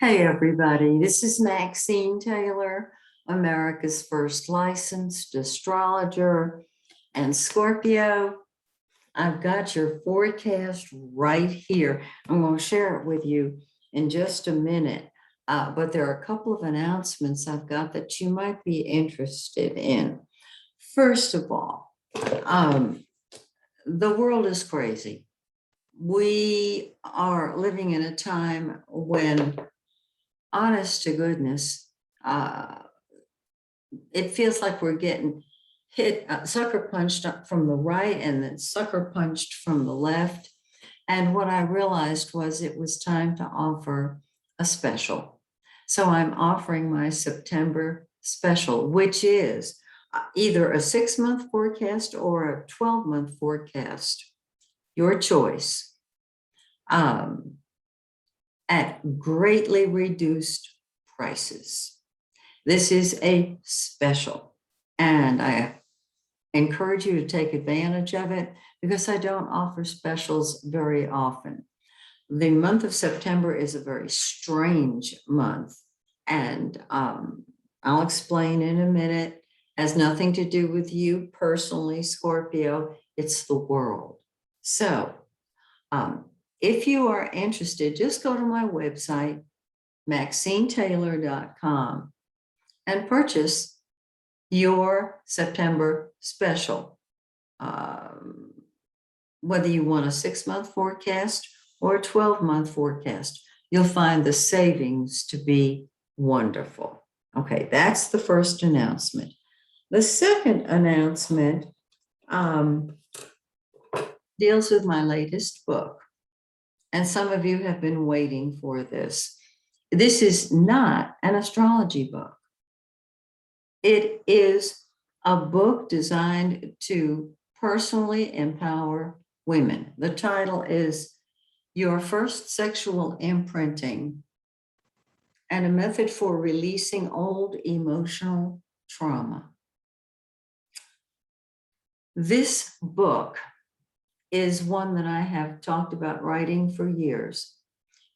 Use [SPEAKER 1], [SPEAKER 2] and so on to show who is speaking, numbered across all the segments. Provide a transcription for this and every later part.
[SPEAKER 1] Hey everybody, this is Maxine Taylor, America's first licensed astrologer and Scorpio. I've got your forecast right here. I'm going to share it with you in just a minute, but there are a couple of announcements I've got that you might be interested in. First of all, the world is crazy. We are living in a time when, honest to goodness, it feels like we're getting hit, sucker punched up from the right and then sucker punched from the left. And what I realized was it was time to offer a special. So I'm offering my September special, which is either a 6-month forecast or a 12-month forecast, your choice, at greatly reduced prices. This is a special, and I encourage you to take advantage of it because I don't offer specials very often. The month of September is a very strange month, and I'll explain in a minute. Has nothing to do with you personally, Scorpio. It's the world. So if you are interested, just go to my website, MaxineTaylor.com, and purchase your September special. Whether you want a 6-month forecast or a 12-month forecast, you'll find the savings to be wonderful. Okay, that's the first announcement. The second announcement deals with my latest book. And some of you have been waiting for this. This is not an astrology book. It is a book designed to personally empower women. The title is Your First Sexual Imprinting and a Method for Releasing Old Emotional Trauma. This book is one that I have talked about writing for years.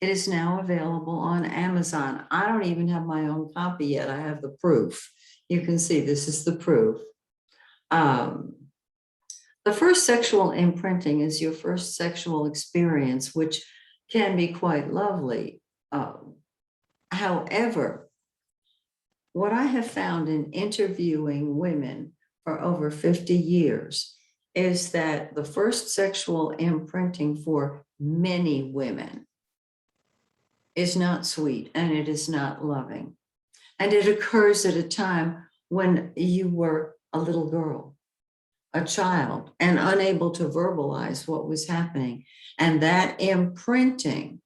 [SPEAKER 1] It is now available on Amazon. I don't even have my own copy yet. I have the proof. You can see this is the proof. The first sexual imprinting is your first sexual experience, which can be quite lovely. However, what I have found in interviewing women for over 50 years is that the first sexual imprinting for many women is not sweet and it is not loving. And it occurs at a time when you were a little girl, a child, and unable to verbalize what was happening. And that imprinting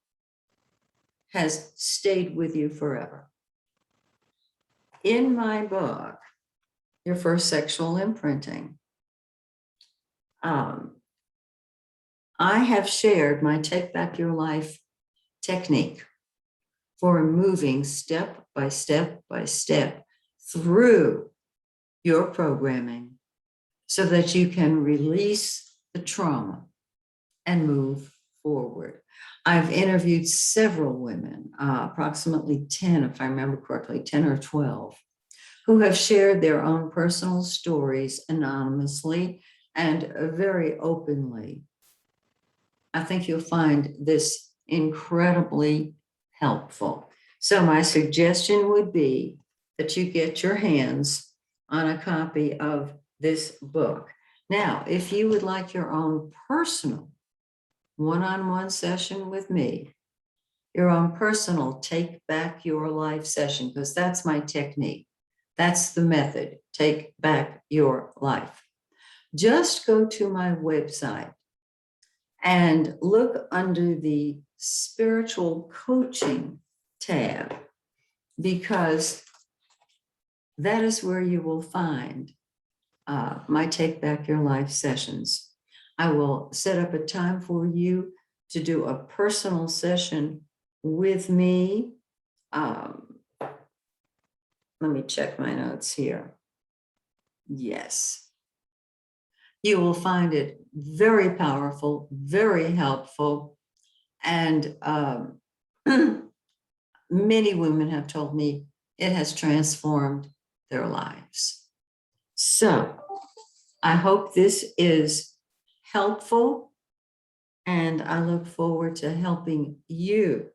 [SPEAKER 1] has stayed with you forever. In my book, Your First Sexual Imprinting, I have shared my Take Back Your Life technique for moving step by step by step through your programming so that you can release the trauma and move forward. I've interviewed several women, approximately 10, if I remember correctly, 10 or 12, who have shared their own personal stories anonymously and very openly. I think you'll find this incredibly helpful. So my suggestion would be that you get your hands on a copy of this book. Now, if you would like your own personal one-on-one session with me, your own personal Take Back Your Life session, because that's my technique. That's the method, Take Back Your Life. Just go to my website and look under the spiritual coaching tab, because that is where you will find my Take Back Your Life sessions. I will set up a time for you to do a personal session with me. Let me check my notes here. Yes. You will find it very powerful, very helpful, and many women have told me it has transformed their lives. So I hope this is helpful, and I look forward to helping you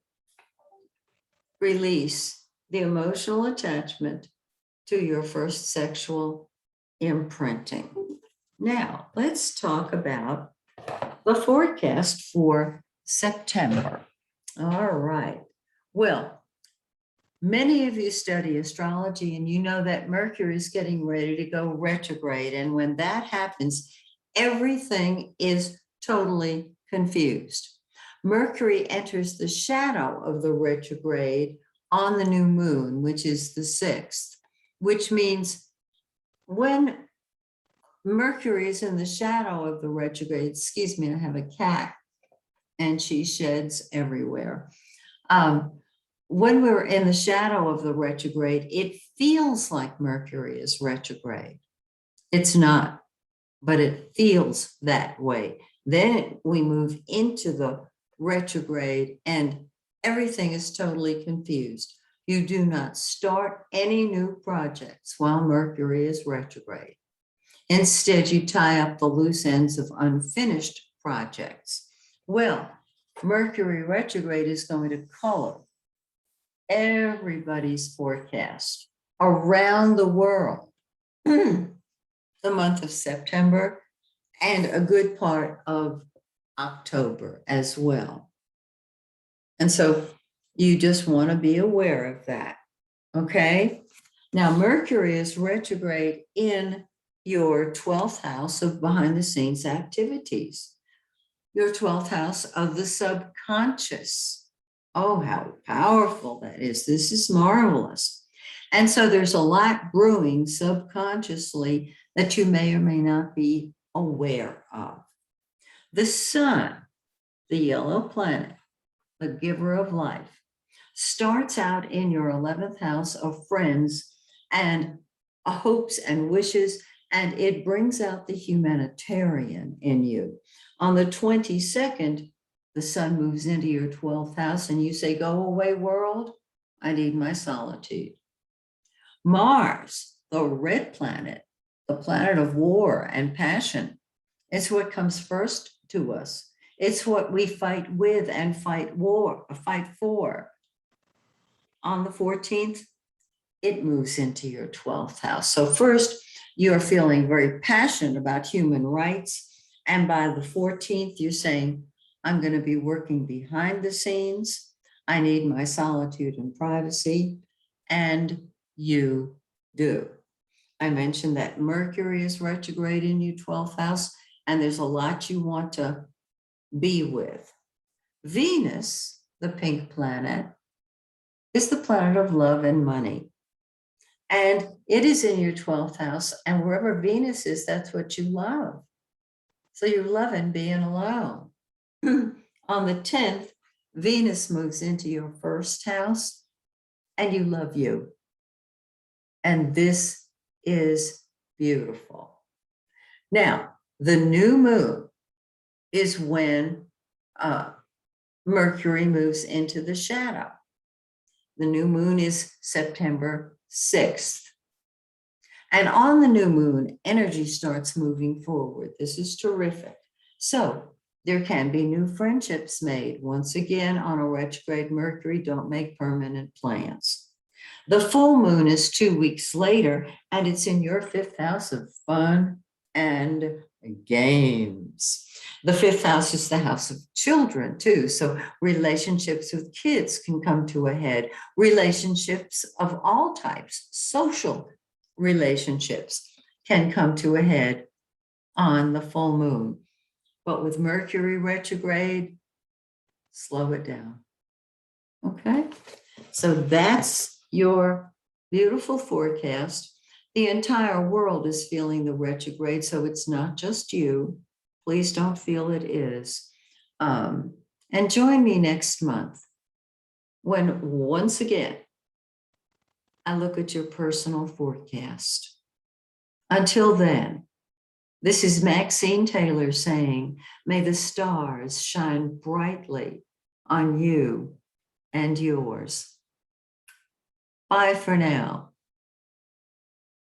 [SPEAKER 1] release the emotional attachment to your first sexual imprinting. Now, let's talk about the forecast for September. All right. Well, many of you study astrology, and you know that Mercury is getting ready to go retrograde. And when that happens, everything is totally confused. Mercury enters the shadow of the retrograde on the new moon, which is the 6th, which means when Mercury is in the shadow of the retrograde, excuse me, I have a cat and she sheds everywhere. When we're in the shadow of the retrograde, it feels like Mercury is retrograde. It's not, but it feels that way. Then we move into the retrograde and everything is totally confused. You do not start any new projects while Mercury is retrograde. Instead, you tie up the loose ends of unfinished projects. Well, Mercury retrograde is going to color everybody's forecast around the world, the month of September and a good part of October as well. And so you just want to be aware of that. Okay. Now, Mercury is retrograde in your 12th house of behind the scenes activities, your 12th house of the subconscious. Oh, how powerful that is. This is marvelous. And so there's a lot brewing subconsciously that you may or may not be aware of. The sun, the yellow planet, the giver of life, starts out in your 11th house of friends and hopes and wishes, and it brings out the humanitarian in you. On the 22nd, the sun moves into your 12th house and you say, go away, world. I need my solitude. Mars, the red planet, the planet of war and passion, it's what comes first to us. It's what we fight with and fight for. On the 14th, it moves into your 12th house. So first, you're feeling very passionate about human rights. And by the 14th, you're saying, I'm going to be working behind the scenes. I need my solitude and privacy. And you do. I mentioned that Mercury is retrograde in your 12th house, and there's a lot you want to be with. Venus, the pink planet, is the planet of love and money. And it is in your 12th house, and wherever Venus is, that's what you love. So you're loving being alone. On the 10th, Venus moves into your first house, and you love you. And this is beautiful. Now, the new moon is when Mercury moves into the shadow. The new moon is September 6th. And on the new moon, energy starts moving forward. This is terrific. So there can be new friendships made. Once again, on a retrograde Mercury, don't make permanent plans. The full moon is 2 weeks later, and it's in your 5th house of fun and games. The 5th house is the house of children, too. So relationships with kids can come to a head. Relationships of all types, social relationships, can come to a head on the full moon. But with Mercury retrograde, slow it down. Okay? So that's your beautiful forecast. The entire world is feeling the retrograde, so it's not just you. Please don't feel it is. And join me next month when, once again, I look at your personal forecast. Until then, this is Maxine Taylor saying, may the stars shine brightly on you and yours. Bye for now.